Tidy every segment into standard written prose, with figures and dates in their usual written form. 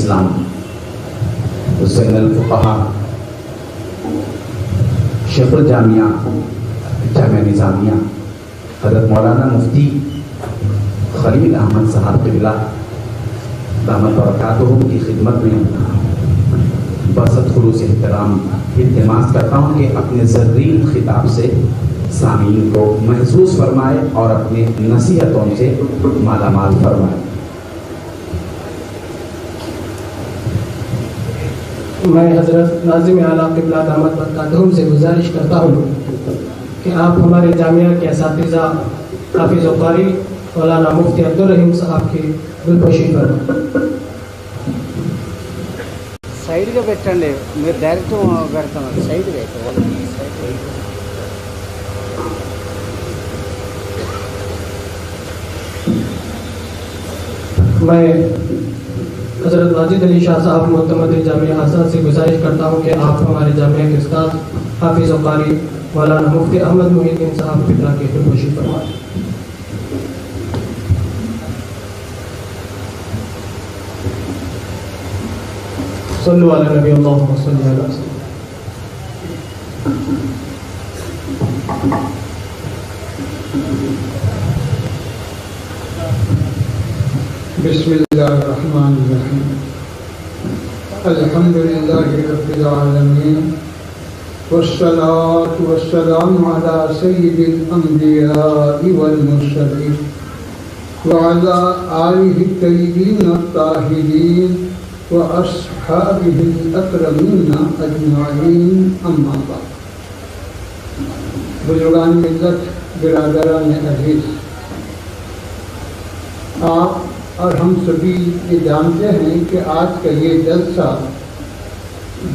اسلام حسین الفقہا شیخ الجامعہ جامعہ نظامیہ حضرت مولانا مفتی خلیل احمد صاحب قبلہ دامت برکاتہم کی خدمت میں بسط خلوص احترام التماس کرتا ہوں کہ اپنے زرین خطاب سے سامعین کو محسوس فرمائے اور اپنے نصیحتوں سے مالا مال فرمائے۔ میں حضرت ناظم اعلیٰ قبلہ دامت برکاتہم سے گزارش کرتا ہوں کہ آپ ہمارے جامعہ کے اساتذہ حافظ و قاری مولانا مفتی عبدالرحیم صاحب کی بالپوشی فرمائیں۔ సైడ్గా పెట్టండి, మీరు డైరెక్ట్ పెడతాను, సైడ్గా అయితే میں حضرت واجد علی شاہ صاحب معتمد جامعہ آزاد سے گزارش کرتا ہوں کہ آپ ہمارے جامعہ کے استاد حافظ و قاری مولانا مفتی احمد محی الدین صاحب قبلہ کی بالپوشی فرمائیں۔ صلو علی نبی اللہم صلی علی وسلم۔ بسم اللہ الرحمن الرحیم الحمدللہ رب العالمین والصلاة والسلام علی سید الانبیاء والمرسلین وعلی آلہ الطیبین الطاہرین وَأَصْحَابِهِ الْأَكْرَمِينَ أَجْمَعِينَ أَمَّا بَعْدُ۔ بزرگان ملت، برادران عزیز، آپ اور ہم سبھی یہ جانتے ہیں کہ آج کا یہ جلسہ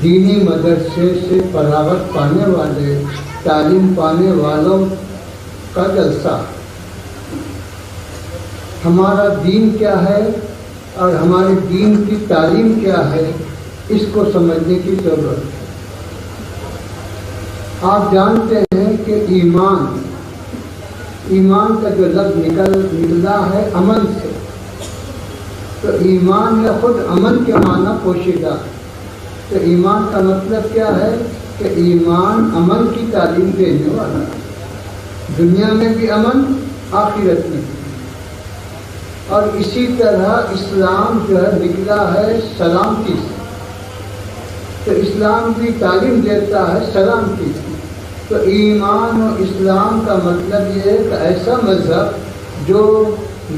دینی مدرسے سے فراغت پانے والے، تعلیم پانے والوں کا جلسہ۔ ہمارا دین کیا ہے اور ہمارے دین کی تعلیم کیا ہے، اس کو سمجھنے کی ضرورت ہے۔ آپ جانتے ہیں کہ ایمان کا جو لفظ نکلا ہے امن سے، تو ایمان یا خود امن کے معنی پوشیدہ ہے۔ تو ایمان کا مطلب کیا ہے کہ ایمان امن کی تعلیم دینے والا ہے، دنیا میں بھی امن، آخرت میں بھی۔ اور اسی طرح اسلام جو ہے نکلا ہے سلامتی سے، تو اسلام بھی تعلیم دیتا ہے سلامتی سے۔ تو ایمان و اسلام کا مطلب یہ ہے کہ ایسا مذہب جو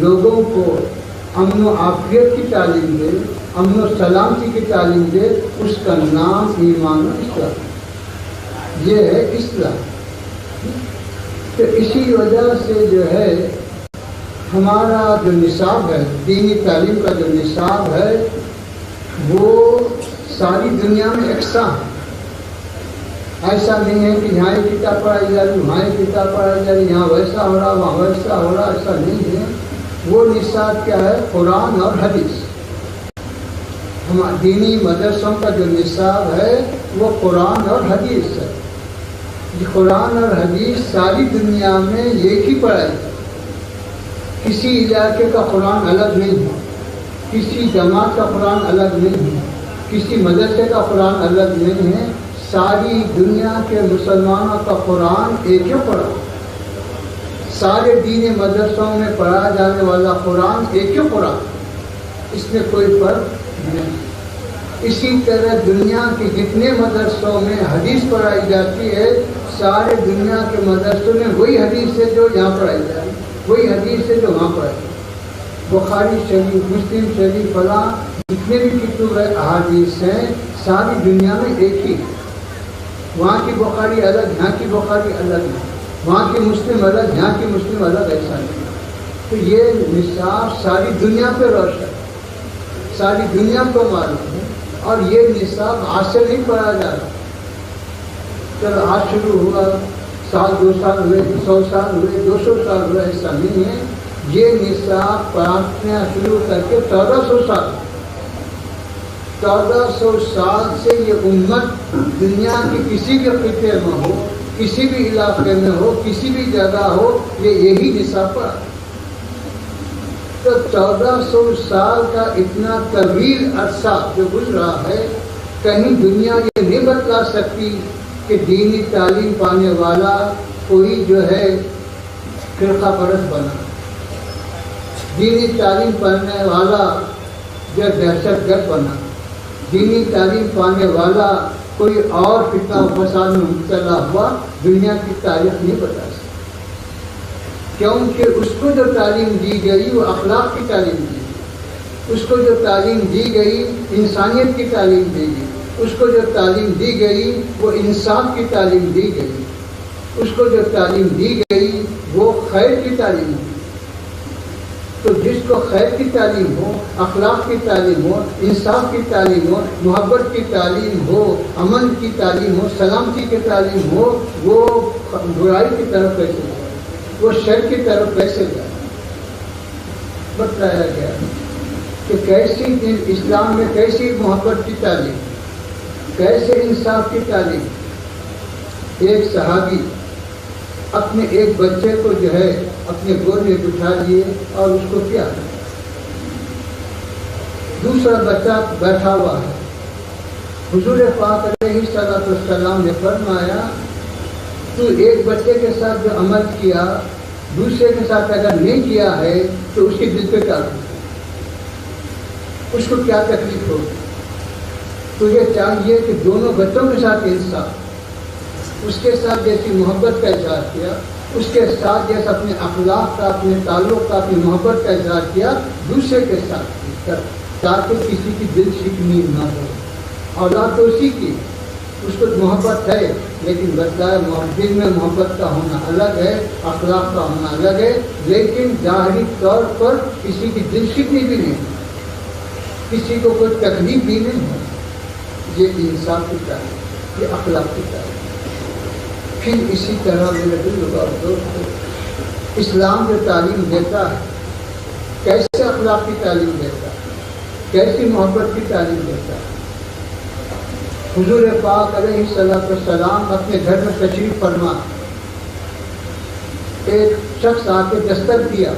لوگوں کو امن و عافیت کی تعلیم دے، امن و سلامتی کی تعلیم دے، اس کا نام ایمان و اسلام، یہ ہے اسلام۔ تو اسی وجہ سے جو ہے ہمارا جو نصاب ہے، دینی تعلیم کا جو نصاب ہے، وہ ساری دنیا میں یکساں ہے۔ ایسا نہیں ہے کہ یہاں ایک کتاب پڑھائی جا رہی، وہاں ایک کتاب پڑھائی جا رہی، یہاں ویسا ہو رہا، وہاں ویسا ہو رہا، ایسا نہیں ہے۔ وہ نصاب کیا ہے؟ قرآن اور حدیث۔ دینی مدرسوں کا جو نصاب ہے وہ قرآن اور حدیث ہے۔ یہ قرآن اور حدیث ساری دنیا میں ایک ہی پڑھائی ہے۔ کسی علاقے کا قرآن الگ نہیں ہے، کسی جماعت کا قرآن الگ نہیں ہے، کسی مدرسے کا قرآن الگ نہیں ہے۔ ساری دنیا کے مسلمانوں کا قرآن ایک ہی پڑھا، سارے دینی مدرسوں میں پڑھا جانے والا قرآن ایک ہی قرآن، اس میں کوئی فرق نہیں۔ اسی طرح دنیا کے جتنے مدرسوں میں حدیث پڑھائی جاتی ہے، سارے دنیا کے مدرسوں میں وہی حدیث ہے جو یہاں پڑھائی جاتی ہے، وہی حدیث ہے جو وہاں پڑھائی جاتی ہے۔ بخاری شریف، مسلم شریف، فلاں جتنے بھی کتب احادیث ہیں، ساری دنیا میں ایک ہی ہے۔ وہاں کی بخاری الگ، یہاں کی بخاری الگ ہے، وہاں کی مسلم الگ، یہاں کی مسلم الگ، ایسا نہیں۔ تو یہ نصاب ساری دنیا پہ روشن ہے، ساری دنیا کو معلوم ہے، اور یہ نصاب آج سے نہیں پڑھا جا رہا۔ چلو آج شروع ہوا، سال 2 سال ہوئے، 100 سال ہوئے، 200 سال ہوئے، ایسا نہیں ہے۔ یہ نصاب پڑھنا شروع کر کے 1400 سال، 1400 سال سے یہ امت دنیا کے کسی بھی خطے میں ہو، کسی بھی علاقے میں ہو، کسی بھی جگہ ہو، یہ یہی نصاب پڑھا۔ تو 1400 سال کا اتنا طویل عرصہ جو گزرا ہے، کہیں دنیا یہ نہیں بتلا سکتی کہ دینی تعلیم پانے والا کوئی جو ہے فرقہ پرست بنا، دینی تعلیم پانے والا جو دہشت گرد بنا، دینی تعلیم پانے والا کوئی اور فتنہ و فساد میں مبتلا ہوا، دنیا کی تاریخ نہیں بتا سکتی، کیونکہ اس کو جو تعلیم دی گئی وہ اخلاق کی تعلیم دی گئی، اس کو جو تعلیم دی گئی انسانیت کی تعلیم دی گئی، اس کو جو تعلیم دی گئی وہ انصاف کی تعلیم دی گئی، اس کو جو تعلیم دی گئی وہ خیر کی تعلیم دی۔ تو جس کو خیر کی تعلیم ہو، اخلاق کی تعلیم ہو، انصاف کی تعلیم ہو، محبت کی تعلیم ہو، امن کی تعلیم ہو، سلامتی کی تعلیم ہو، وہ برائی کی طرف کیسے جائے، وہ شر کی طرف کیسے جائے؟ بتایا گیا کہ کیسی اسلام میں کیسی محبت کی تعلیم، کیسے انصاف کی تعلیم۔ ایک صحابی اپنے ایک بچے کو جو ہے اپنے گود میں بٹھا لیے اور اس کو کیا، دوسرا بچہ بیٹھا ہوا ہے۔ حضور پاک علیہ السلام نے فرمایا تو ایک بچے کے ساتھ جو عمل کیا دوسرے کے ساتھ اگر نہیں کیا ہے تو اس کے دل پہ کیا ہوگا، اس کو کیا تکلیف ہوگی؟ تجھے چاہیے کہ دونوں بچوں کے ساتھ انصاف، اس کے ساتھ جیسی محبت کا اظہار کیا، اس کے ساتھ جیسا اپنے اخلاق کا، اپنے تعلق کا، اپنی محبت کا اظہار کیا، دوسرے کے ساتھ کر، تاکہ کسی کی دل شکنی نہ ہو۔ اولاد تو اسی کی، اس کو محبت ہے، لیکن بتایا دل میں محبت کا ہونا الگ ہے، اخلاق کا ہونا الگ ہے، لیکن ظاہری طور پر کسی کی دل شکنی بھی نہیں، کسی کو کوئی تکلیف بھی نہیں ہے۔ یہ انصاف کی تعلیم، یہ اخلاق کی تعلیم۔ پھر اسی طرح میرے دل اور دوست، اسلام جو تعلیم دیتا ہے کیسے اخلاق کی تعلیم دیتا ہے، کیسی محبت کی تعلیم دیتا ہے۔ حضور پاک علیہ السلام اپنے گھر میں تشریف فرما، ایک شخص آ کے دستک دیا،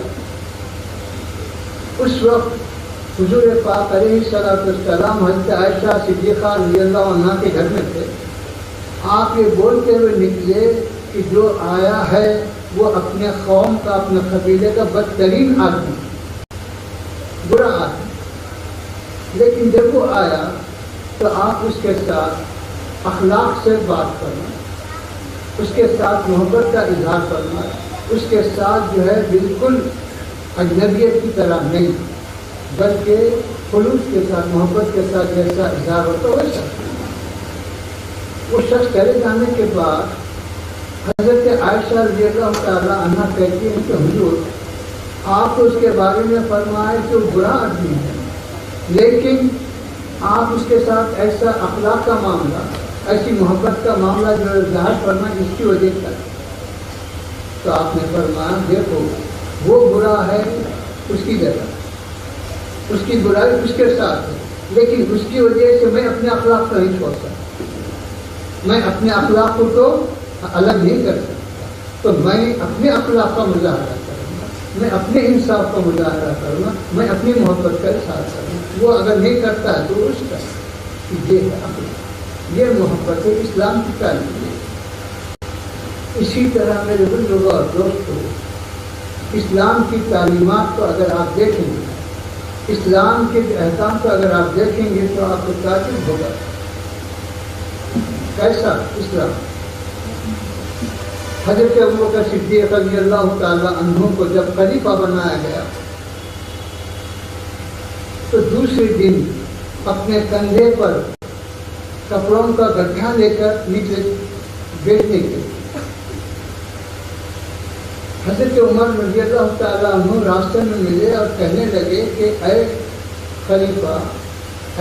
اس وقت حضور پاک علیہ السلام حضرت عائشہ صدیقہ رضی اللہ عنہ کے گھر میں تھے۔ آپ یہ بولتے ہوئے نکلے کہ جو آیا ہے وہ اپنے قوم کا، اپنے قبیلے کا بدترین آدمی، برا آدمی، لیکن جب وہ آیا تو آپ اس کے ساتھ اخلاق سے بات کرنا، اس کے ساتھ محبت کا اظہار کرنا، اس کے ساتھ جو ہے بالکل اجنبیت کی طرح نہیں، بلکہ خلوص کے ساتھ، محبت کے ساتھ جیسا اظہار ہوتا ویسا۔ وہ شخص چلے جانے کے بعد حضرت عائشہ رضی اللہ تعالیٰ عنہ کہتی ہیں کہ حضور آپ تو اس کے بارے میں فرمائے کہ وہ برا آدمی ہے، لیکن آپ اس کے ساتھ ایسا اخلاق کا معاملہ، ایسی محبت کا معاملہ جو ظاہر کرنا اس کی وجہ سے، تو آپ نے فرمایا دیکھو وہ برا ہے اس کی جگہ، اس کی برائی اس کے ساتھ ہے، لیکن اس کی وجہ سے میں اپنے اخلاق کو نہیں چھوڑ سکتا، میں اپنے اخلاق کو تو الگ نہیں کر سکتا، تو میں اپنے اخلاق کا مظاہرہ کروں گا، میں اپنے انصاف کا مظاہرہ کروں گا، میں اپنی محبت کا اظہار کروں گا۔ وہ اگر نہیں کرتا ہے تو اس کا یہ ہے اخلاق، یہ محبت ہے، اسلام کی تعلیم ہے۔ اسی طرح میرے بزرگوں اور دوستوں، اسلام کی تعلیمات کو اگر آپ دیکھیں گے، اسلام کے احکام کو اگر آپ دیکھیں گے تو آپ کو تعجب ہوگا کیسا اسلام۔ حضرت ابوبکر صدیق رضی اللہ تعالیٰ عنہ کو جب خلیفہ بنایا گیا تو دوسرے دن اپنے کندھے پر کپڑوں کا گٹھا لے کر نکلے بیچنے کے۔ حضرت عمر رضی اللہ تعالیٰ عنہ راستے میں ملے اور کہنے لگے کہ اے خلیفہ،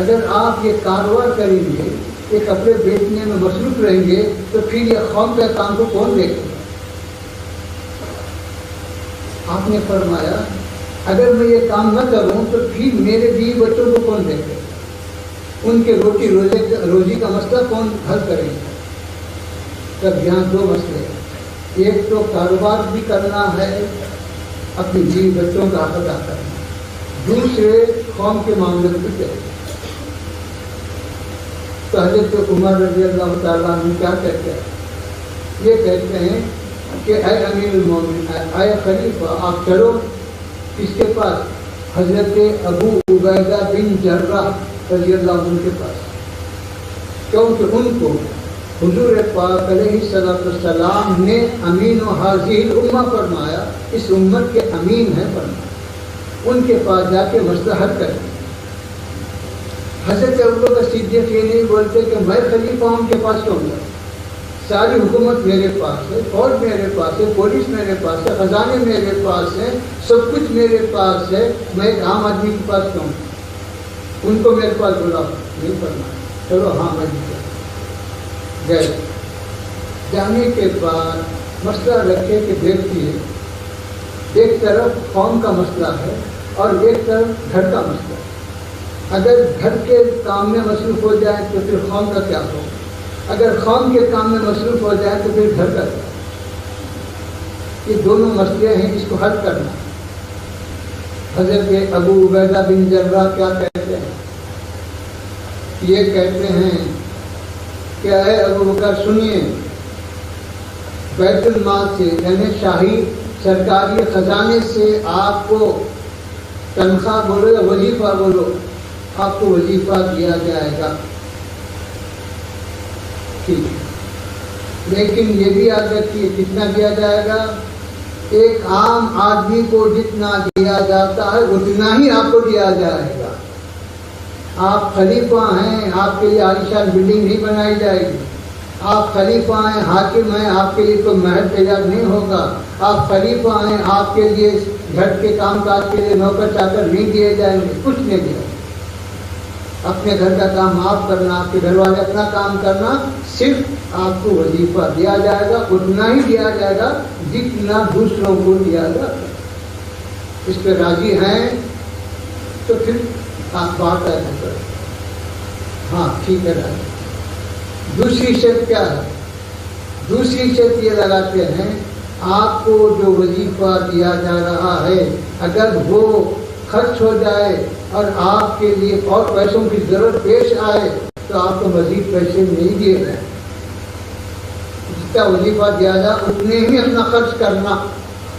اگر آپ یہ کاروبار کریں گے، یہ کپڑے بیچنے میں مصروف رہیں گے تو پھر یہ قوم کے کام کو کون دیکھے گا؟ آپ نے فرمایا اگر میں یہ کام نہ کروں تو پھر میرے بیوی بچوں کو کون دیکھے گا؟ ان کے روزی کا مسئلہ کون حل کرے گا؟ تب یہاں دو مسئلے ہیں، ایک تو کاروبار بھی کرنا ہے، اپنی بیوی بچوں کا حق ادا کرنا، دوسرے قوم کے معاملے میں کیا؟ تو حضرت عمر رضی اللہ تعالیٰ عنہ کیا کہتے ہیں؟ یہ کہتے ہیں کہ اے امیر المومنین، اے خلیفہ، آپ چلو کس کے پاس؟ حضرت ابو عبیدہ بن جراح رضی اللہ عنہ کے پاس، کیونکہ ان کو حضور پاک علیہ السلام نے امین و حاضر الامہ فرمایا، اس امت کے امین ہیں فرمایا، ان کے پاس جا کے مسئلہ حل کریں۔ حضرت ابوبکر صدیق یہ نہیں بولتے کہ میں خلیفہ ہوں، ان کے پاس کیوں جاؤں؟ ساری حکومت میرے پاس ہے، فوج میرے پاس ہے، پولیس میرے پاس ہے، خزانے میرے پاس ہیں، سب کچھ میرے پاس ہے، میں ایک عام آدمی کے پاس کیوں؟ ان کو میرے پاس بلاؤ، نہیں فرمایا چلو ہاں میں گئے۔ جانے کے بعد مسئلہ رکھے کہ دیکھیے، ایک طرف قوم کا مسئلہ ہے اور ایک طرف گھر کا مسئلہ ہے۔ اگر گھر کے کام میں مصروف ہو جائے تو پھر قوم کا کیا ہو؟ اگر قوم کے کام میں مصروف ہو جائے تو پھر گھر کا کیا؟ یہ دونوں مسئلے ہیں، اس کو حل کرنا۔ حضرت ابو عبیدہ بن جراح کیا کہتے ہیں؟ یہ کہتے ہیں کہ اے ابو بکر سنیے، بیت المال سے یعنی شاہی سرکاری خزانے سے آپ کو تنخواہ بولو یا وظیفہ بولو، آپ کو وظیفہ دیا جائے گا، ٹھیک، لیکن یہ بھی یاد رکھیے کتنا دیا جائے گا؟ ایک عام آدمی کو جتنا دیا جاتا ہے اتنا ہی آپ کو دیا جائے گا۔ آپ خلیفہ ہیں، آپ کے لیے عالیشان بلڈنگ نہیں بنائی جائے گی۔ آپ خلیفہ ہیں، حاکم ہیں، آپ کے لیے کوئی محل تیار نہیں ہوگا۔ آپ خلیفہ ہیں، آپ کے لیے گھر کے کام کاج کے لیے نوکر چاکر نہیں دیے جائیں گے، کچھ نہیں دیا۔ اپنے گھر کا کام آپ کرنا، آپ کے گھر والے اپنا کام کرنا، صرف آپ کو وظیفہ دیا جائے گا، اتنا ہی دیا جائے گا جتنا دوسروں کو دیا جاتا ہے۔ اس پہ راضی ہیں تو پھر آپ بات ہے ہاں ٹھیک ہے راضی۔ دوسری شرط کیا ہے؟ دوسری شرط یہ لگاتے ہیں آپ کو جو وظیفہ دیا جا رہا ہے اگر وہ خرچ ہو جائے اور آپ کے لیے اور پیسوں کی ضرورت پیش آئے تو آپ کو مزید پیسے نہیں دیے جائیں، جتنا وظیفہ دیا جائے اتنے ہی اپنا خرچ کرنا،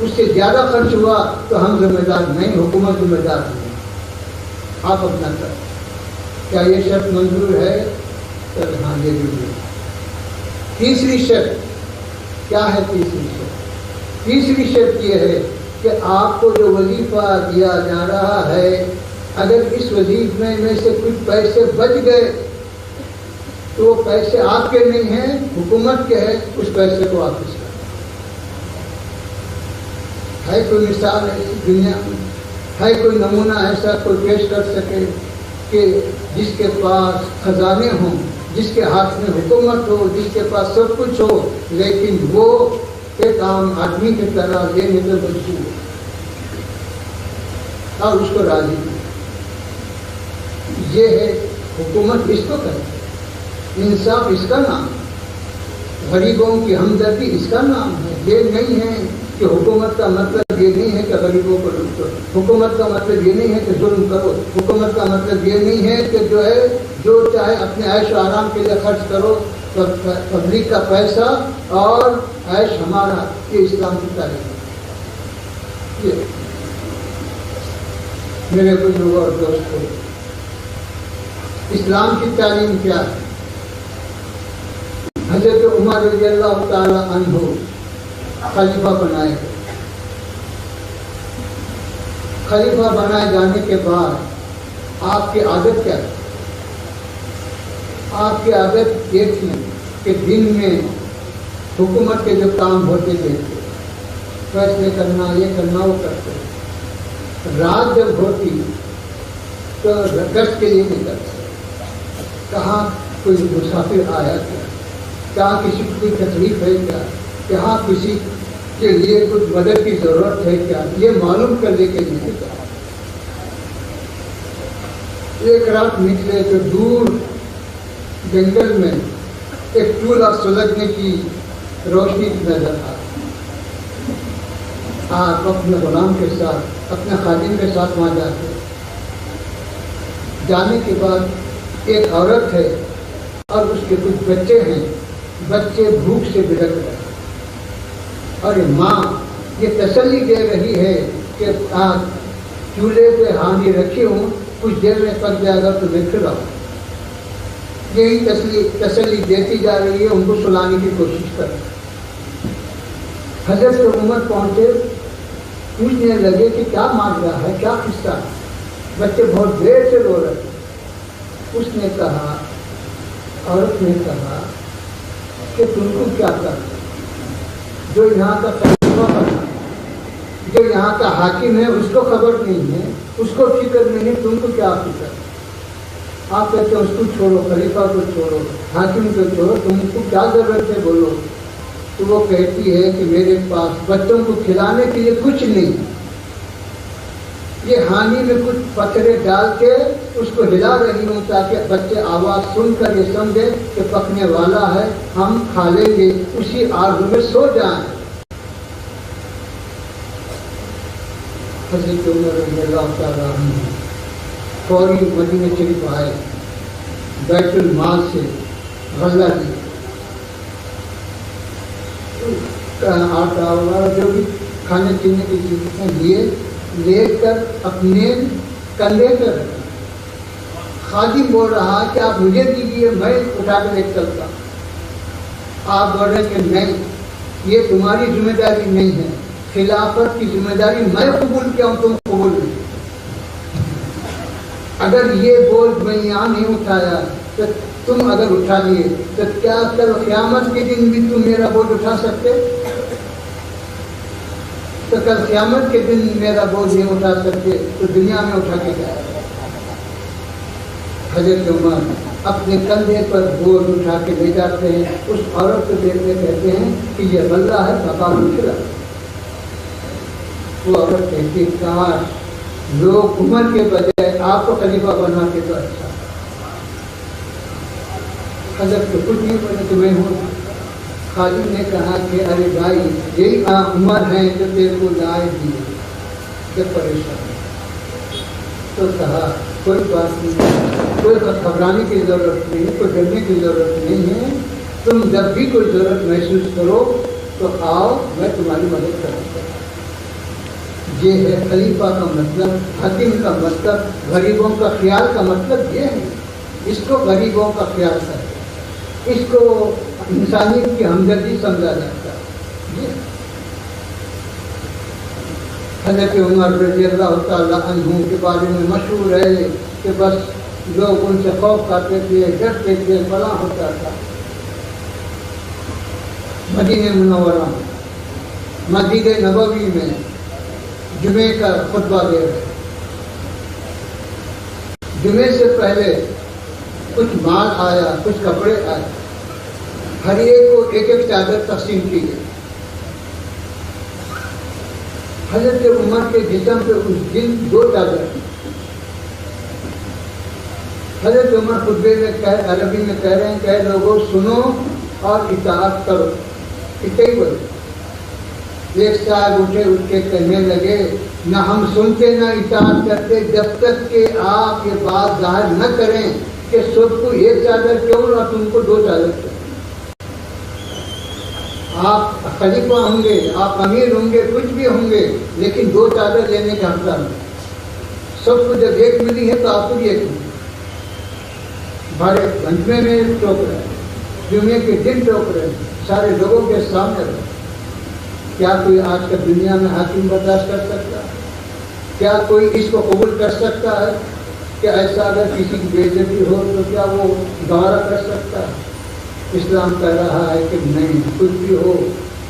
اس سے زیادہ خرچ ہوا تو ہم ذمہ دار نہیں، حکومت ذمہ دار نہیں، آپ اپنا کریں۔ کیا یہ شرط منظور ہے؟ ہاں یہ بھی ہے۔ تیسری شرط کیا ہے؟ تیسری شرط یہ ہے کہ آپ کو جو وظیفہ دیا جا رہا ہے اگر اس وظیفے میں سے کچھ پیسے بچ گئے تو وہ پیسے آپ کے نہیں ہیں، حکومت کے ہیں، اس پیسے کو واپس کریں۔ ہے کوئی مثال ایسی دنیا میں؟ ہے کوئی نمونہ ایسا کوئی پیش کر سکے کہ جس کے پاس خزانے ہوں، جس کے ہاتھ میں حکومت ہو، جس کے پاس سب کچھ ہو، لیکن وہ ایک عام آدمی کی طرح لینے میں مجبور ہو اور اس کو راضی نہیں؟ یہ ہے حکومت، اس کو کہتے ہیں انصاف، اس کا نام ہے، غریبوں کی ہمدردی اس کا نام ہے۔ یہ نہیں ہے کہ حکومت کا مطلب یہ نہیں ہے کہ غریبوں کو لوٹ کرو، حکومت کا مطلب یہ نہیں ہے کہ ظلم کرو، حکومت کا مطلب یہ نہیں ہے کہ جو چاہے اپنے عیش و آرام کے لیے خرچ کرو، پبلک کا پیسہ اور عیش ہمارا، یہ اسلام کی تعلیم ہے۔ میرے بزرگوں اور دوستوں، اسلام کی تعلیم کیا ہے؟ حضرت عمر رضی اللہ تعالی عنہ خلیفہ بنائے گئے۔ خلیفہ بنائے جانے کے بعد آپ کی عادت کیا تھی؟ آپ کی عادت یہ تھی کہ دن میں حکومت کے جو کام ہوتے تھے، فیصلے کرنا، یہ کرنا، وہ کرتے، رات جب ہوتی تو گشت کے لیے نکلتے، کہاں کوئی مسافر آیا کیا، کہاں کسی کو کوئی تکلیف ہے کیا، کہاں کسی کے لیے کچھ مدد کی ضرورت ہے کیا، یہ معلوم کرنے کے لیے نکلا۔ ایک رات نکلے تو دور جنگل میں ایک چولہا سلگنے کی روشنی نظر آئی۔ آپ اپنے غلام کے ساتھ، اپنے خادم کے ساتھ وہاں جاتے، جانے کے بعد ایک عورت ہے اور اس کے کچھ بچے ہیں، بچے بھوک سے بھٹک رہے ہیں، اور ماں یہ تسلی دے رہی ہے کہ چولہے پہ ہانڈی رکھی ہوں، کچھ دیر میں پک جائے گا تو میں کھلاؤں۔ یہی تسلی دیتی جا رہی ہے، ان کو سلانے کی کوشش کر رہی ہے۔ حضرت عمر پہنچے، پوچھنے لگے کہ کیا مان رہا ہے، کیا قصہ ہے؟ بچے بہت دیر سے رو رہے تھے۔ اس نے کہا، عورت نے کہا کہ تم کو کیا کرنا، جو یہاں کا خلیفہ بنا، جو یہاں کا حاکم ہے اس کو خبر نہیں ہے، اس کو فکر نہیں ہے، تم کو کیا فکر؟ آپ کہتے ہیں اس کو چھوڑو، خلیفہ کو چھوڑو، حاکم کو چھوڑو، تم کو کیا ضرورت ہے بولو؟ تو وہ کہتی ہے کہ میرے پاس بچوں کو کھلانے کے لیے کچھ نہیں، یہ ہانی میں کچھ پتھرے ڈال کے اس کو ہلا رہی ہوں تاکہ بچے آواز سن کر یہ سمجھے کہ پکنے والا ہے، ہم کھا لیں گے، اسی آرزو میں سو جائیں۔ حضرت عمر رضی اللہ تعالیٰ عنہ فوری مدینہ شریف آئے، بیت المال سے غلہ لیا، آٹا وغیرہ جو بھی کھانے پینے کی چیزیں لیے، لے کر اپنے کندھے پہ رکھا۔ خادم بول رہا کہ آپ مجھے دیجیے، میں اٹھا کر لے چلتا۔ آپ بول رہے کہ نہیں، یہ تمہاری ذمہ داری نہیں ہے، خلافت کی ذمہ داری میں قبول کیا ہوں، تم قبول نہیں۔ اگر یہ بوجھ میں یہاں نہیں اٹھایا تو تم اگر اٹھا لیے تو کیا کل قیامت کے دن بھی تم میرا بوجھ اٹھا سکتے؟ تو کل قیامت کے دن میرا بوجھ نہیں اٹھا سکتے تو دنیا میں اٹھا کے جائے۔ حضرت عمر اپنے کندھے پر بوجھ اٹھا کے لے جاتے ہیں، اس عورت کو دیکھتے کہتے ہیں کہ یہ غلہ ہے، بقا مشکل۔ وہ عورت کہتی ہے کاش لوگ عمر کے بجائے آپ کو خلیفہ بنا کے تو اچھا۔ حضرت تو کچھ نہیں بنے تو میں ہوں۔ خادم نے کہا کہ ارے بھائی یہی عمر ہیں جو تیرے کو لائے دیے، جب پریشان تو کہا کوئی بات نہیں، کوئی گھبرانے کی ضرورت نہیں، کوئی ڈرنے کی ضرورت نہیں ہے، تم جب بھی کوئی ضرورت محسوس کرو تو آؤ، میں تمہاری مدد کروں گا۔ یہ ہے خلیفہ کا مطلب، حاکم کا مطلب، غریبوں کا خیال کا مطلب یہ ہے۔ اس کو غریبوں کا خیال کرے، اس کو انسانیت کی ہمدردی سمجھا جاتا ہے۔ حضرت عمر رضی اللہ تعالیٰ عنہ کے بارے میں مشہور ہے کہ بس لوگ ان سے خوف کھاتے تھے، ڈرتے تھے، فلاں ہوتا تھا۔ مدینہ منورہ مسجد نبوی میں جمعے کا خطبہ دے رہے، جمعے سے پہلے کچھ مال آیا، کچھ کپڑے آئے، ہر ایک کو ایک ایک چادر تقسیم کی گئی۔ حضرت عمر کے جسم پہ اس دن 2 چادر تھی۔ حضرت عمر خطبے میں عربی میں کہہ رہے ہیں کہ لوگوں سنو اور اطاعت کرو، اتنے ہی بولے۔ ایک صاحب اٹھ کے کہنے لگے نہ ہم سنتے نہ اطاعت کرتے جب تک کہ آپ یہ بات ظاہر نہ کریں کہ سب کو ایک چادر کیوں اور تم کو 2 چادر کیوں۔ آپ خلیفہ ہوں گے، آپ امیر ہوں گے، کچھ بھی ہوں گے، لیکن 2 چادر لینے کا حقدار نہیں۔ سب کو جب ایک ملی ہے تو آپ کو بھی ایک ملی۔ بڑے گھنٹے میں ٹوک رہے ہیں، جمعے کے دن ٹوک رہے ہیں، سارے لوگوں کے سامنے رہے۔ کیا کوئی آج کا دنیا میں حاکم برداشت کر سکتا ہے؟ کیا کوئی اس کو قبول کر سکتا ہے کہ ایسا اگر کسی کی بے عزتی ہو تو کیا وہ گوارا کر سکتا ہے؟ اسلام کہہ رہا ہے کہ نہیں، کچھ بھی ہو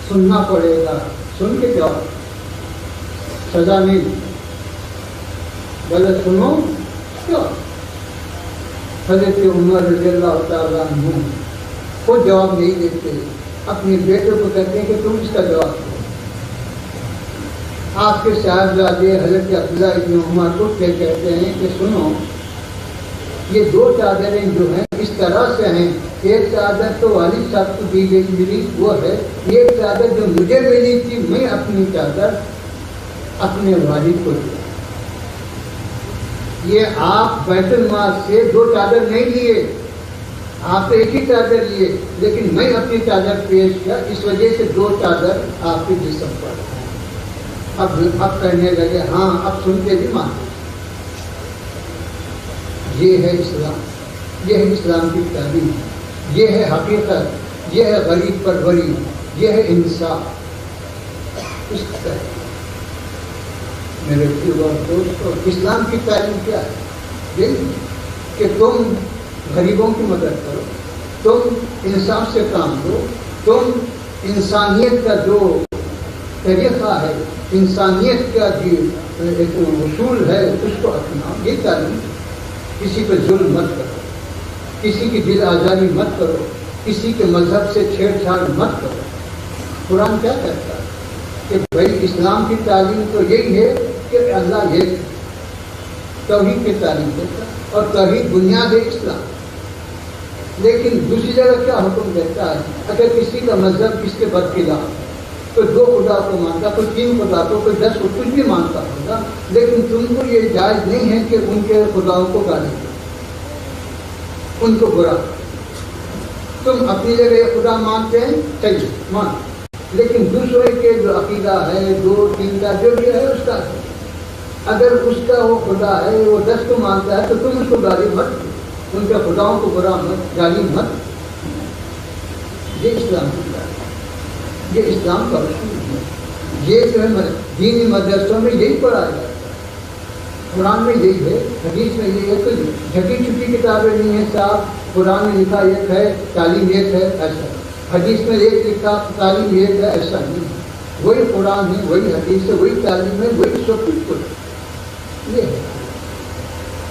سننا پڑے گا، سن کے جاؤ، سزا نہیں، غلط سنو کیا۔ حضرت عمر رضی اللہ تعالیٰ عنہ خود جواب نہیں دیتے، اپنے بیٹے کو کہتے ہیں کہ تم اس کا جواب دو۔ آپ کے صاحبزادے حضرت عبداللہ ابن عمر کو کہتے ہیں کہ سنو، یہ 2 چادریں جو ہیں اس طرح سے ہیں، ایک چادر تو والد صاحب کو دی گئی ملی وہ ہے، ایک چادر جو مجھے ملی تھی میں اپنی چادر اپنے والد کو دیا۔ یہ آپ بیت المال سے 2 چادر نہیں لیے، آپ تو ایک ہی چادر لیے، لیکن میں اپنی چادر پیش کیا، اس وجہ سے 2 چادر آپ کے جسم پر ہیں۔ اب کہنے لگے ہاں اب سنتے بھی مانتے۔ یہ ہے اسلام، یہ ہے اسلام کی تعلیم، یہ ہے حقیقت، یہ ہے غریب پروری، یہ ہے انصاف۔ اس طرح میرے دوستوں، اسلام کی تعلیم کیا ہے؟ یہ کہ تم غریبوں کی مدد کرو، تم انصاف سے کام دو، تم انسانیت کا جو طریقہ ہے، انسانیت کا جو ایک اصول ہے اس کو اپناؤ۔ یہ تعلیم، کسی پہ ظلم مت کرو، کسی کی دل آزاری مت کرو، کسی کے مذہب سے چھیڑ چھاڑ مت کرو۔ قرآن کیا کہتا ہے کہ بھائی اسلام کی تعلیم تو یہی ہے کہ اللہ ایک، توحید کی تعلیم دیتا ہے اور توحید بنیاد ہے اسلام۔ لیکن دوسری جگہ کیا حکم دیتا ہے؟ اگر کسی کا مذہب کس کے برخلاف، کوئی 2 خدا کو مانتا، کوئی 3 خدا کو، کوئی 10 کو، کچھ بھی مانتا ہوگا، لیکن تم کو یہ جائز نہیں ہے کہ ان کے خداؤں کو گالی دو، ان کو برا۔ تم اپنی جگہ یہ خدا مانتے ہیں، چلیے مان، لیکن دوسرے کے جو عقیدہ ہے 2 3 کا جو بھی ہے اس کا ہے۔ اگر اس کا وہ خدا ہے، وہ 10 کو مانتا ہے، تو تم اس کو گالی مت دو، ان کے خداؤں کو برا مت، گالی مت۔ یہ اسلام کی تعلیم، یہ اسلام کا اصول ہے۔ یہ جو ہے دینی مدرسوں میں یہی پڑھایا جاتا ہے، قرآن میں یہی ہے، حدیث میں یہی ہے۔ تو جھٹی چھپی کتابیں نہیں ہیں صاحب، قرآن میں لکھا ایک ہے، تعلیم ایک ہے، ایسا حدیث میں ایک لکھا، تعلیم ایک ہے، ایسا نہیں ہے۔ وہی قرآن ہے، وہی حدیث ہے، وہی تعلیم ہے، وہی سب کچھ۔ یہ ہے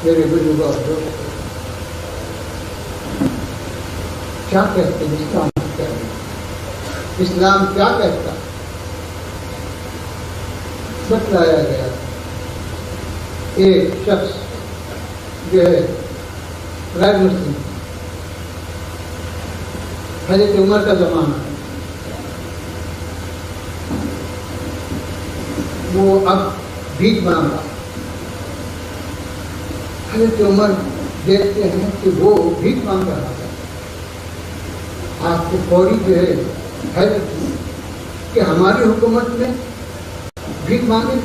میرے بزرگوں اور دوستوں، کیا کہتے ہیں اسلام کیا ہے؟ اسلام کیا کہتا ہے؟ بتلایا گیا ایک شخص جو ہے غیر مسلم، حضرت عمر کا زمانہ، وہ اب بھیک مانگا۔ حضرت عمر دیکھتے ہیں کہ وہ بھیک مانگ رہا ہے، آپ کو فوری جو ہے حیرت ہوئی کہ ہماری حکومت میں بھیک مانگے،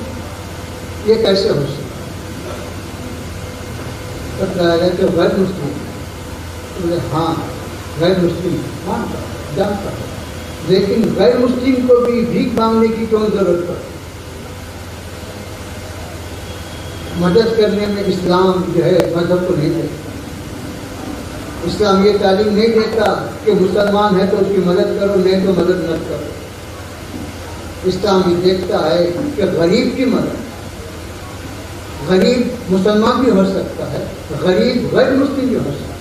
یہ کیسے ہو سکتا؟ بتایا گیا کہ غیر مسلم، بولے ہاں غیر مسلم مانتا جانتا ہے، لیکن غیر مسلم کو بھی بھیک مانگنے کی کیوں ضرورت پڑتی؟ مدد کرنے میں اسلام جو ہے مذہب کو نہیں دیتا۔ اسلام یہ تعلیم نہیں دیتا کہ مسلمان ہے تو اس کی مدد کرو، نہیں تو مدد مت کرو۔ اسلام یہ دیکھتا ہے کہ غریب کی مدد، غریب مسلمان بھی ہو سکتا ہے، غریب غیر مسلم بھی ہو سکتا ہے۔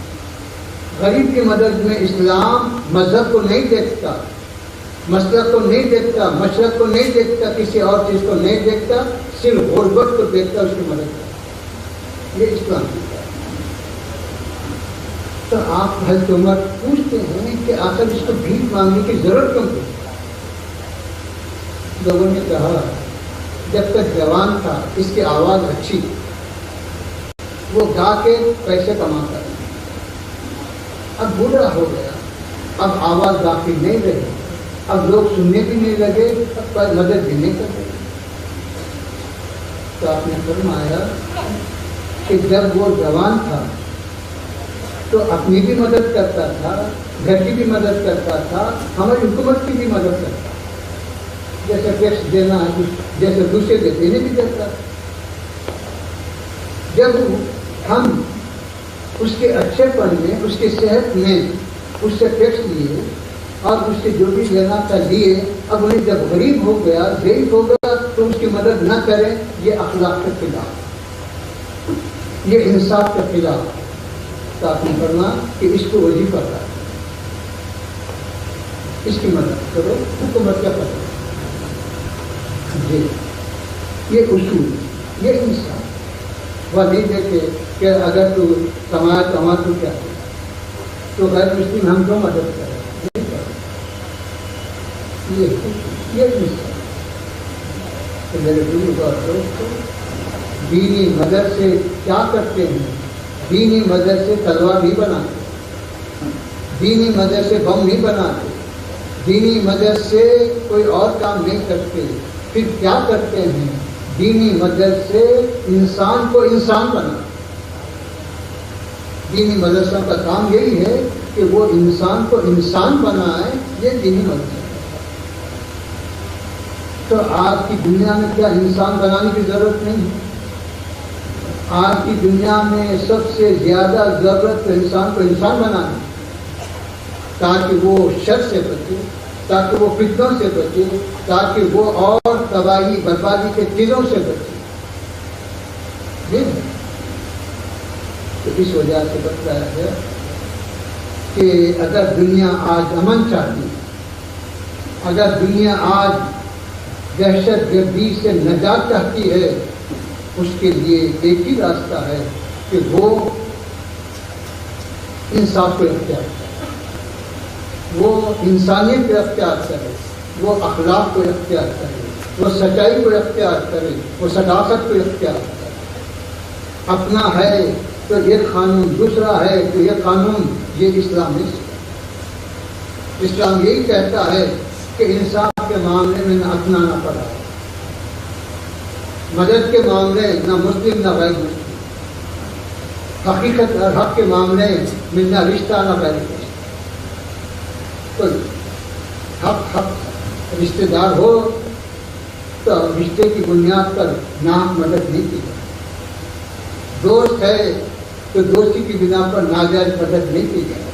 غریب کی مدد میں اسلام مذہب کو نہیں دیکھتا، مسلک کو نہیں دیکھتا، مشرق کو نہیں دیکھتا، کسی اور چیز کو نہیں دیکھتا، صرف غربت کو دیکھتا، اس کی مدد کرتا۔ یہ اسلام کی بات ہے۔ تو آپ حضرت عمر پوچھتے ہیں کہ آخر اس کو بھیک مانگنے کی ضرورت کیوں پڑی؟ لوگوں نے کہا جب تک جوان تھا اس کی آواز اچھی، وہ گا کے پیسے کماتا ہے، اب بوڑھا ہو گیا، اب آواز باقی نہیں رہی، اب لوگ سننے بھی نہیں لگے، اب مدد بھی نہیں کر رہے۔ تو آپ نے فرمایا کہ جب وہ جوان تھا تو اپنی بھی مدد کرتا تھا، گھر کی بھی مدد کرتا تھا، ہماری حکومت کی بھی مدد کرتا تھا، جیسے ٹیکس دینا ہے جیسے دوسرے دینے بھی دیتا تھا۔ جب ہم اس کے اچھے پن میں، اس کی صحت میں اس سے ٹیکس لیے اور اس سے جو بھی لینا تھا لیے، اب انہیں جب غریب ہو گیا، ضعیف ہو گیا، تو اس کی مدد نہ کریں، یہ اخلاق کے خلاف، یہ انصاف کے خلاف۔ تو آپ نے فرمایا کہ اس کو وظیفہ کرو، اس کی مدد کرو، حکومت کا پتہ۔ یہ اصول، یہ انصاف۔ وہ نہیں دیکھے کہ اگر تو کمایا تو کیا ہے، تو غیر مسلم ہم کیوں مدد کریں؟ نہیں کریں۔ یہ انصاف۔ تو میرے بزرگ اور دوستوں، دینی مدرسے کیا کرتے ہیں؟ دینی مدرسے تلوار نہیں بناتے، دینی مدرسے بم نہیں بناتے، دینی مدرسے کوئی اور کام نہیں کرتے. پھر کیا کرتے ہیں؟ دینی مدرسے انسان کو انسان بناتے. دینی مدرسوں کا کام یہی ہے کہ وہ انسان کو انسان بنائے. یہ دینی مدرسہ. تو آج کی دنیا میں کیا انسان بنانے کی ضرورت نہیں؟ آج کی دنیا میں سب سے زیادہ ضرورت انسان کو انسان بنانے، تاکہ وہ شر سے بچے، تاکہ وہ فتنوں سے بچے، تاکہ وہ اور تباہی بربادی کے چیزوں سے بچے. تو اس وجہ سے بتایا ہے کہ اگر دنیا آج امن چاہتی، اگر دنیا آج دہشت گردی سے نجات چاہتی ہے، اس کے لیے ایک ہی راستہ ہے کہ وہ انصاف کو اختیار کرے، وہ انسانیت کو اختیار کرے، وہ اخلاق کو اختیار کرے، وہ سچائی کو اختیار کرے، وہ صداقت کو اختیار کرے. اپنا ہے تو یہ قانون، دوسرا ہے تو یہ قانون. یہ اسلام نہیں. اسلام یہی کہتا ہے کہ انصاف کے معاملے میں نہ اپنا نہ پڑا، مدد کے معاملے نہ مسلم نہ غیر مسلم، حقیقت اور حق کے معاملے میں نہ رشتہ نہ غیر رشتہ. تو حق رشتے دار ہو تو رشتے کی بنیاد پر نام مدد نہیں کی جائے. دوست ہے تو دوستی کی بنا پر ناجائز مدد نہیں کی جائے.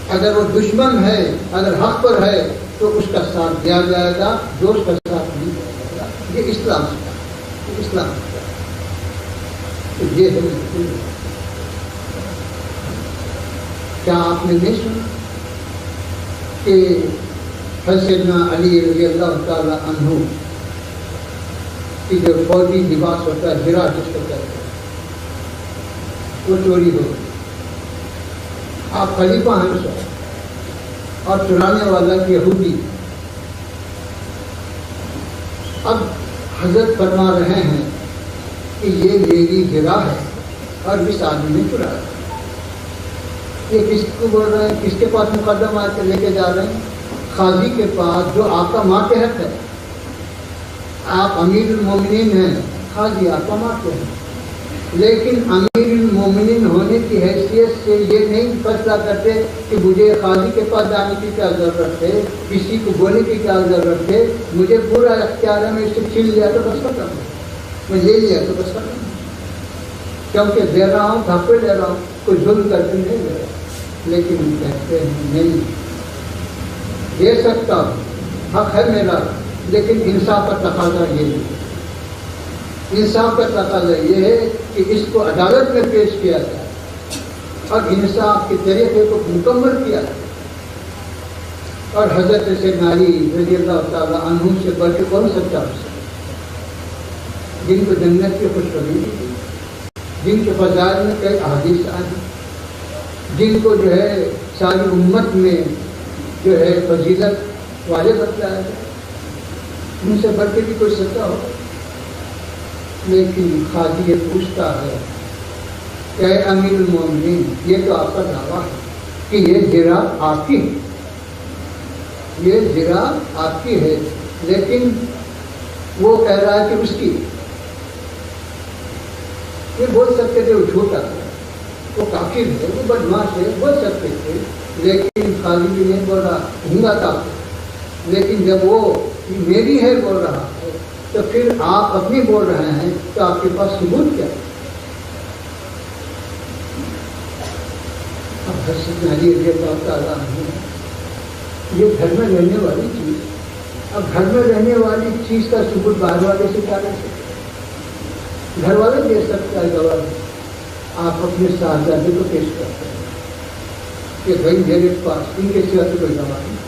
اگر وہ دشمن ہے، اگر حق پر ہے تو اس کا ساتھ دیا جائے گا، دوست کا ساتھ نہیں دیا جائے گا. یہ اسلام ہے. اسلام تو یہ ہے. کیا آپ نے نہیں سنا کہ سیدنا علی رضی اللہ تعالی عنہ کی جو فوجی لباس ہوتا ہے، ہرا جس کو کہتے ہیں، وہ چوری ہو گئی. آپ خلیفہ ہیں اس وقت اور چرانے والا یہودی. اب حضرت فرما رہے ہیں کہ یہ میری ہرا ہے اور اس آدمی نے چرایا. یہ کس کو بول رہے ہیں؟ کس کے پاس مقدمہ کے لے کے جا رہے ہیں؟ قاضی کے پاس، جو آپ کا ماتحت ہے. آپ امیر المومنین ہیں، قاضی آپ کا ماتحت ہے، لیکن امیر المومنین ہونے کی حیثیت سے یہ نہیں فیصلہ کرتے کہ مجھے قاضی کے پاس جانے کی کیا ضرورت ہے، کسی کو بولنے کی کیا ضرورت ہے. مجھے پورا اختیار ہے، میں اس سے چھین لیا تو بس ختم ہے، میں لے لیا تو بس ختم ہے. کیونکہ دے رہا ہوں، دھاپے لے رہا ہوں، کوئی ظلم کر کے نہیں دے رہا. لیکن ہم کہتے ہیں نہیں، دے سکتا ہوں، حق ہے میرا، لیکن انصاف کا تقاضا یہ نہیں. انصاف کا تقاضا یہ ہے کہ اس کو عدالت میں پیش کیا جائے اور انصاف کے طریقے کو مکمل کیا جائے. اور حضرت سیدنا علی رضی اللہ تعالی عنہ سے بڑھ کے کون سچا ہو سکتا، جن کو جنت کی خوشخبری دی، جن کے فضائل میں کئی احادیث آئی، جن کو جو ہے ساری امت میں جو ہے فضیلت والے بتلایا جائے، ان سے بڑھ کے بھی کوئی سچا ہو. لیکن قاضی یہ پوچھتا ہے کہ اے امیر المومنین، یہ تو آپ کا دعویٰ ہے کہ یہ ہرا آپ کی ہے، یہ ہرا آپ کی ہے، لیکن وہ کہہ رہا ہے کہ اس کی. یہ بول سکتے تھے وہ جھوٹا ہے، وہ کافر ہے، وہ بدماش ہے، بول سکتے تھے، لیکن قاضی بھی نہیں بول رہا، ہنگا تھا. لیکن جب وہ میری ہے بول رہا ہے تو پھر آپ اپنی بول رہے ہیں تو آپ کے پاس ثبوت کیا ہے؟ اب حضرت علی رضی اللہ تعالیٰ عنہ، یہ گھر میں رہنے والی چیز، اب گھر میں رہنے والی چیز کا ثبوت باہر والے سے کیا کر سکتے؟ گھر والے دے سکتا ہے گواہ. آپ اپنے صاحبزادے کو پیش کرتے ہیں کہ بھائی میرے پاس ان کے سوا سے کوئی گواہ نہیں.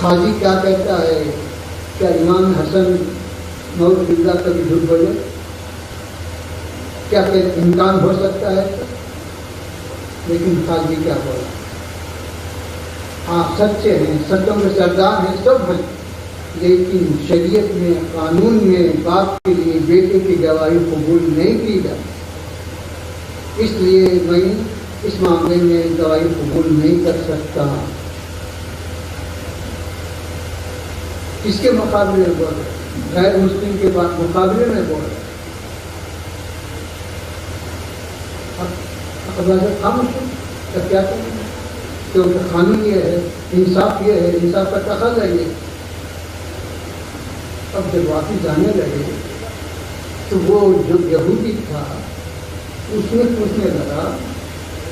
قاضی کیا کہتا ہے؟ کیا امام حسن نعوذ باللہ کبھی جھوٹ بولے؟ کیا امکان ہو سکتا ہے؟ لیکن قاضی کیا بولا؟ آپ سچے ہیں، سچوں کے سردار ہیں، سب ہیں، لیکن شریعت میں قانون میں باپ کے لیے بیٹے کی گواہی قبول نہیں کی جاتی، اس لیے میں اس معاملے میں گواہی قبول نہیں کر سکتا۔ اس کے مقابلے میں بول رہا، غیر مسلم کے مقابلے میں بول رہا۔ خاموش تو کیا کریں، کیونکہ قانون یہ ہے، انصاف یہ ہے، انصاف کا تقاضا ہے یہ۔ اب جب واپس جانے لگے تو وہ جو یہودی تھا اس نے پوچھنے لگا،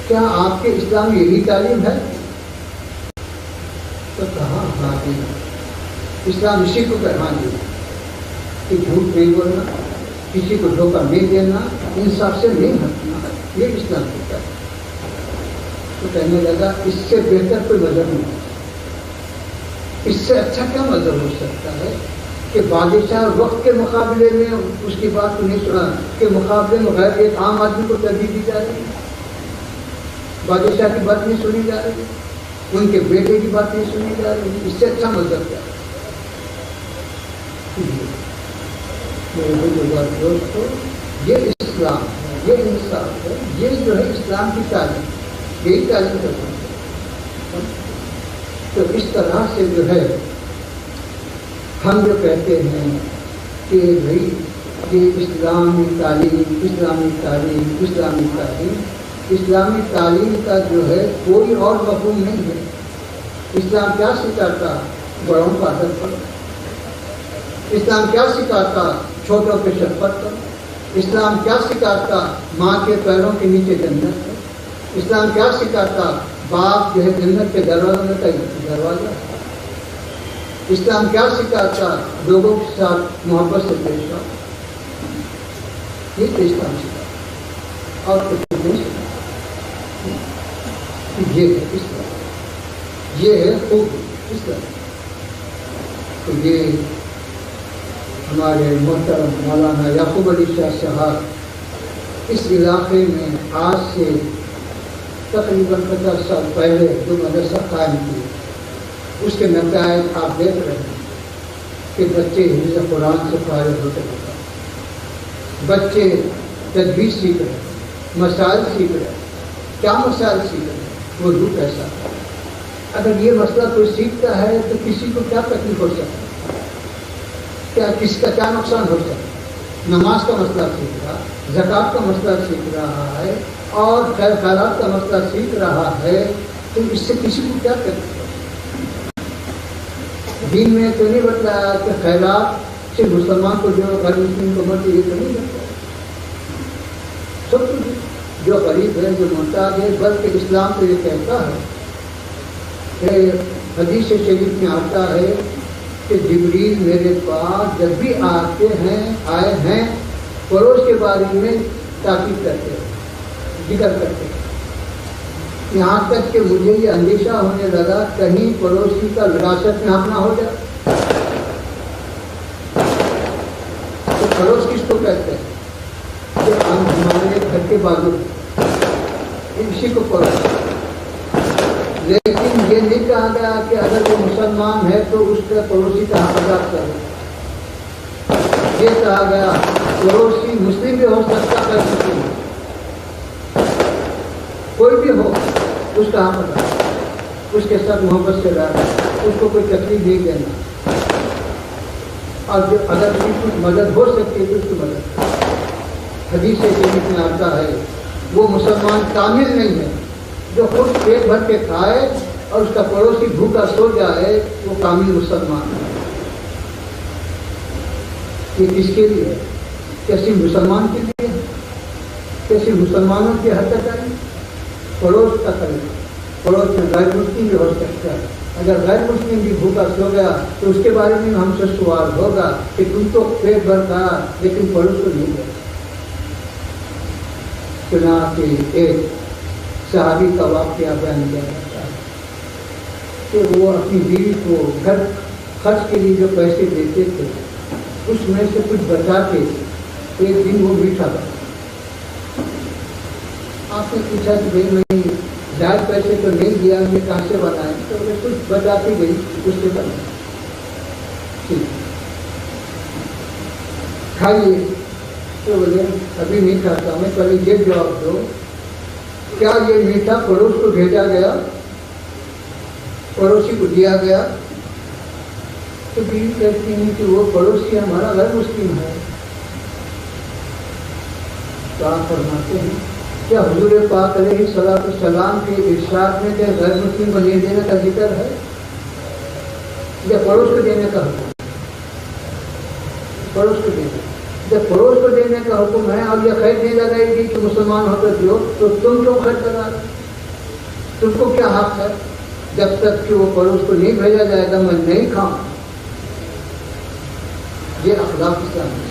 کیا آپ کے اسلام میں یہی تعلیم ہے؟ تو کہا ہاں جی، اسلام اسی کو ہاں جی، کہ جھوٹ نہیں بولنا، کسی کو دھوکہ نہیں دینا، انصاف سے نہیں ہٹنا، یہ اسلام ہوتا ہے۔ تو کہنے لگا اس سے بہتر کوئی مذہب نہیں، اس سے اچھا کیا مذہب ہو سکتا ہے کہ بادشاہ وقت کے مقابلے میں اس کی بات کو نہیں سنا، کے مقابلے میں غیر ایک عام آدمی کو ترجیح دی جا رہی ہے، بادشاہ کی بات نہیں سنی جا رہی، ان کے بیٹے کی بات نہیں سنی جا رہی، اس سے اچھا مذہب کیا ہے؟ میرے بزرگ دوستو، یہ اسلام ہے، یہ انصاف ہے، یہ جو ہے اسلام کی تعلیم، یہی تعلیم کرتا ہے۔ تو اس طرح سے جو ہے ہم جو کہتے ہیں کہ بھائی یہ اسلامی تعلیم، اسلامی تعلیم، اسلامی تعلیم، اسلامی تعلیم کا جو ہے کوئی اور مفہوم نہیں ہے۔ اسلام کیا سکھاتا؟ بڑوں کا ادب کرو۔ اسلام کیا سکھاتا؟ چھوٹوں پہ شفقت کرو۔ اسلام کیا سکھاتا؟ ماں کے پیروں کے نیچے جنت ہے۔ اسلام کیا سکھاتا؟ باپ جو ہے جنت کے دروازے کا دروازہ۔ اسلام کیا سکھاتا؟ لوگوں کے ساتھ محبت سے پیش آؤ، یہ تو اسلام سکھاتا، اور کچھ نہیں سکھاتا۔ یہ ہے اسلام، یہ ہے خوب اسلام۔ تو یہ ہمارے محترم مولانا یعقوب علی شاہ صاحب اس علاقے میں آج سے تقریباً 50 سال پہلے جو مدرسہ قائم کیا، اس کے نتائج آپ دیکھ رہے ہیں کہ بچے حفظ قرآن سے فارغ ہوتے ہیں، بچے تجوید سیکھ رہے ہیں، مسائل سیکھ رہے ہیں۔ کیا مسائل سیکھ رہے ہیں؟ وضو کیسا ہے؟ اگر یہ مسئلہ کوئی سیکھتا ہے تو کسی کو کیا تکلیف ہو سکتی ہے؟ کیا کس کا کیا نقصان ہو سکتا ہے؟ نماز کا مسئلہ سیکھ رہا، زکوٰۃ کا مسئلہ سیکھ رہا ہے اور خیر خیرات کا مسئلہ سیکھ رہا ہے، تو اس سے کسی کو کیا تکلیف ہو سکتا ہے؟ دین میں تو نہیں بتلایا کہ خیرات سے مسلمان کو جو غیر مسلم کو ملتی، یہ تو نہیں بتلایا۔ سب کچھ جو غریب ہے، جو محتاج ہے، بلکہ اسلام تو یہ کہتا ہے کہ حدیث شریف میں آتا ہے کہ جبریل میرے پاس جب بھی آئے ہیں پڑوس کے بارے میں تاکید کرتے ہیں، ذکر کرتے ہیں، یہاں تک کہ مجھے یہ اندیشہ ہونے لگا کہیں پڑوسی کا وراثت میں حق نہ ہو جائے۔ تو پڑوس کس کو کہتے ہیں؟ کہ ہم ہمارے گھر کے بازو، اسی کو پڑوس۔ لیکن یہ نہیں کہا گیا کہ اگر وہ مسلمان ہے تو اس کا پڑوسی کا حق ادا کرے۔ یہ کہا گیا پڑوسی مسلم بھی ہو سکتا ہے، مسلم کوئی بھی ہو، اس کا حق ادا، اس کے ساتھ محبت سے رہنا، اس کو کوئی تکلیف نہیں دینا، اور جو اگر اس کی کچھ مدد ہو سکتی ہے تو اس کی مدد۔ حدیث شریف میں آتا ہے وہ مسلمان کامل نہیں ہے جو خود پیٹ بھر کے کھائے اور اس کا پڑوسی بھوکا سو جائے، وہ کامل مسلمان ہے۔ یہ کس کے لیے ہے؟ کیسی مسلمان کے لیے ہے؟ کیسی مسلمانوں کی حد تک ہے؟ پڑوس کا کرے، پڑوس میں غیر مسلم بھی ہو سکتا ہے، اگر غیر مسلم بھی بھوکا سو گیا تو اس کے بارے میں ہم سے سوال ہوگا کہ تم تو پیٹ بھر کھایا لیکن پڑوس کو نہیں گیا۔ چنانچہ ایک صحابی کا واقعہ بیان کیا جاتا ہے کہ وہ اپنی بیوی کو گھر خرچ کے لیے جو پیسے دیتے تھے اس میں سے کچھ بچا کے ایک دن وہ میٹھا بنا۔ آپ نے پوچھا کہ بھائی میں زیادہ پیسے تو نہیں دیا، یہ کہاں سے بنائے؟ تو وہ کچھ بچاتی گئی، اس سے بنا۔ ٹھیک کھائیے. تو بولے ابھی نہیں کھاتا میں, پہلے یہ جواب دو, کیا یہ میٹھا پڑوس کو بھیجا گیا, پڑوسی کو دیا گیا؟ تو بیوی کہتی ہیں کہ وہ پڑوسی ہمارا غیر مسلم ہے. تو آپ فرماتے ہیں کیا حضور پاک علیہ الصلوۃ والسلام کے ارشاد میں کہ غیر مسلم کو نہیں دینے کا ذکر ہے یا پڑوس کو دینے کا حکم؟ پڑوس کو دینے, جب پڑوس کو دینے کا حکم ہے اور یہ خیر نہیں لگائے گی کہ مسلمان ہو کر دو, تو تم کیوں خیر لگا رہے؟ تم کو کیا حق ہے؟ جب تک کہ وہ پڑوس کو نہیں بھیجا جائے گا میں نہیں کھاؤں. یہ اخلاق اسلام ہے,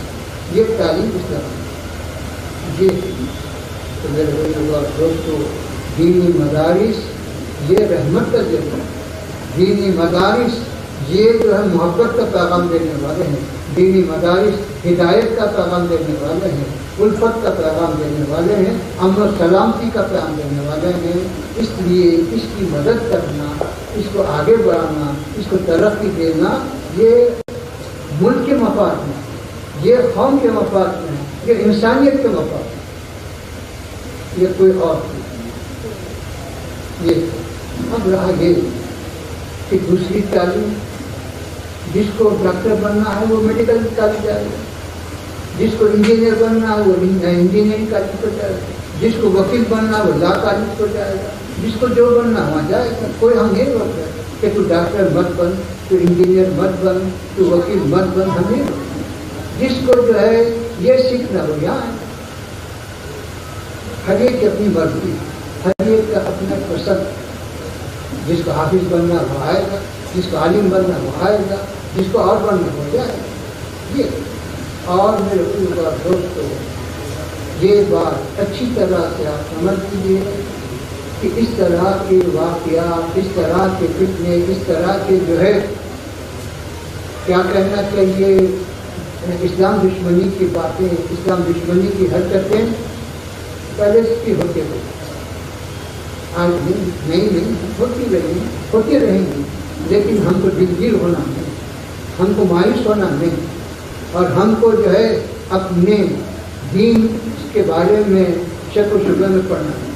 یہ تعلیم اسلام ہے. یہ تو میرے دوستو, دینی مدارس یہ رحمت کا ذریعہ ہے. دینی مدارس یہ جو ہے محبت کا پیغام دینے والے ہیں. دینی مدارس ہدایت کا پیغام دینے والے ہیں, الفت کا پیغام دینے والے ہیں, امن و سلامتی کا پیغام دینے والے ہیں. اس لیے اس کی مدد کرنا, اس کو آگے بڑھانا, اس کو ترقی دینا, یہ ملک کے مفاد میں, یہ قوم کے مفاد میں, یہ انسانیت کے مفاد میں, یہ کوئی اور نہیں. یہ اب رہا یہ کہ دوسری تعلیم, جس کو ڈاکٹر بننا ہے وہ میڈیکل کالج جائے گا, جس کو انجینئر بننا ہے وہ انجینئرنگ کالج کو جائے گا, جس کو وکیل بننا ہے وہ لا کالج کو جائے گا, جس کو جو بننا وہاں جائے گا. کوئی ہم نہیں روک رہے کہ تو ڈاکٹر مت بن, تو انجینئر مت بن, تو وکیل مت بن, ہم نہیں روک رہے. جس کو جو ہے یہ سیکھنا وہ یہاں ہے. ہر ایک کی اپنی مرضی, ہر ایک کا اپنا پسند. جس کو حافظ بننا وہ آئے گا, جس کو عالم بننا وہ آئے گا, جس کو اور بننا ہو جائے گا. یہ اور میرے دوستوں, یہ بات اچھی طرح سے آپ سمجھ لیجیے کہ اس طرح کے واقعات, اس طرح کے فتنے, اس طرح کے جو ہے کیا کہنا چاہیے اسلام دشمنی کی باتیں, اسلام دشمنی کی حرکتیں پہلے کی ہوتے ہوئے آج نہیں ہوتی رہیں گی. لیکن ہم کو دلگیر ہونا نہیں, ہم کو مایوس ہونا نہیں, اور ہم کو جو ہے اپنے دین کے بارے میں شک و شبہ میں پڑھنا نہیں.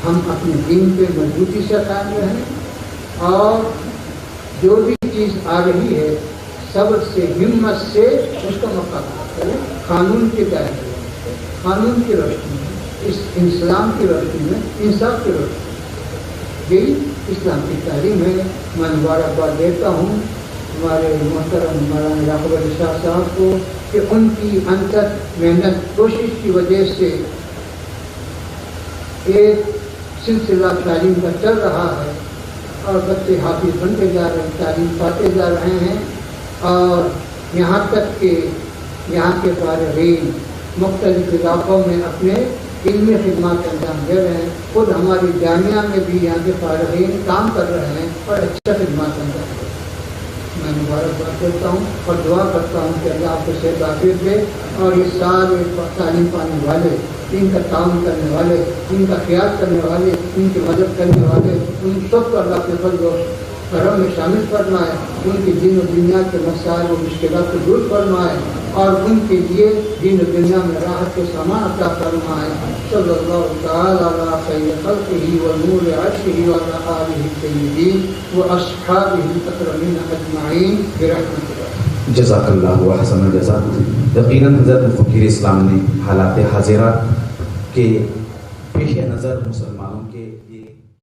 ہم اپنے دین پہ مضبوطی سے قائم رہیں, اور جو بھی چیز آ رہی ہے صبر سے, ہمت سے اس کا مقابلہ کریں. قانون کے دائرے, قانون کی روشنی میں, اس اسلام کی روشنی میں, انصاف کی روشنی میں. یہی اسلام کی تعلیم ہے. میں مبارکباد دیتا ہوں ہمارے محترم مولانا یعقوب علی شاہ صاحب کو کہ ان کی انتھک محنت کوشش کی وجہ سے ایک سلسلہ تعلیم کا چل رہا ہے, اور بچے حافظ بنتے جا رہے ہیں, تعلیم پاتے جا رہے ہیں, اور یہاں تک کہ یہاں کے فارغین مختلف علاقوں میں اپنے علمی خدمات انجام دے رہے ہیں. خود ہماری جامعہ میں بھی یہاں کے فارغین کام کر رہے ہیں اور اچھا خدمات انجام دے رہے ہیں. میں مبارکباد دیتا ہوں اور دعا کرتا ہوں کہ اللہ آپ کو صحت عافیت دے, اور یہ سارے تعلیم پانے والے, ان کا تعاون کرنے والے, ان کا خیال کرنے والے, ان کی مدد کرنے والے, ان سب کو اللہ کے فضل و کرم میں شامل فرمائے. ان کی دین و دنیا کے مسائل و مشکلات کو دور فرمائے, اور ان کے لیے دین و دنیا میں راحت کے سامان عطا فرمائے. صلی اللہ تعالی علی خیر خلقہ و نور عرشہ و علی آلہ الطیبین و اصحابہ الاکرمین اجمعین برحمتہ. جزاک اللہ و احسن الجزا. یقیناً حضرت فقیر اسلام نے حالات حاضرہ کے پیش نظر مسلمانوں کے یہ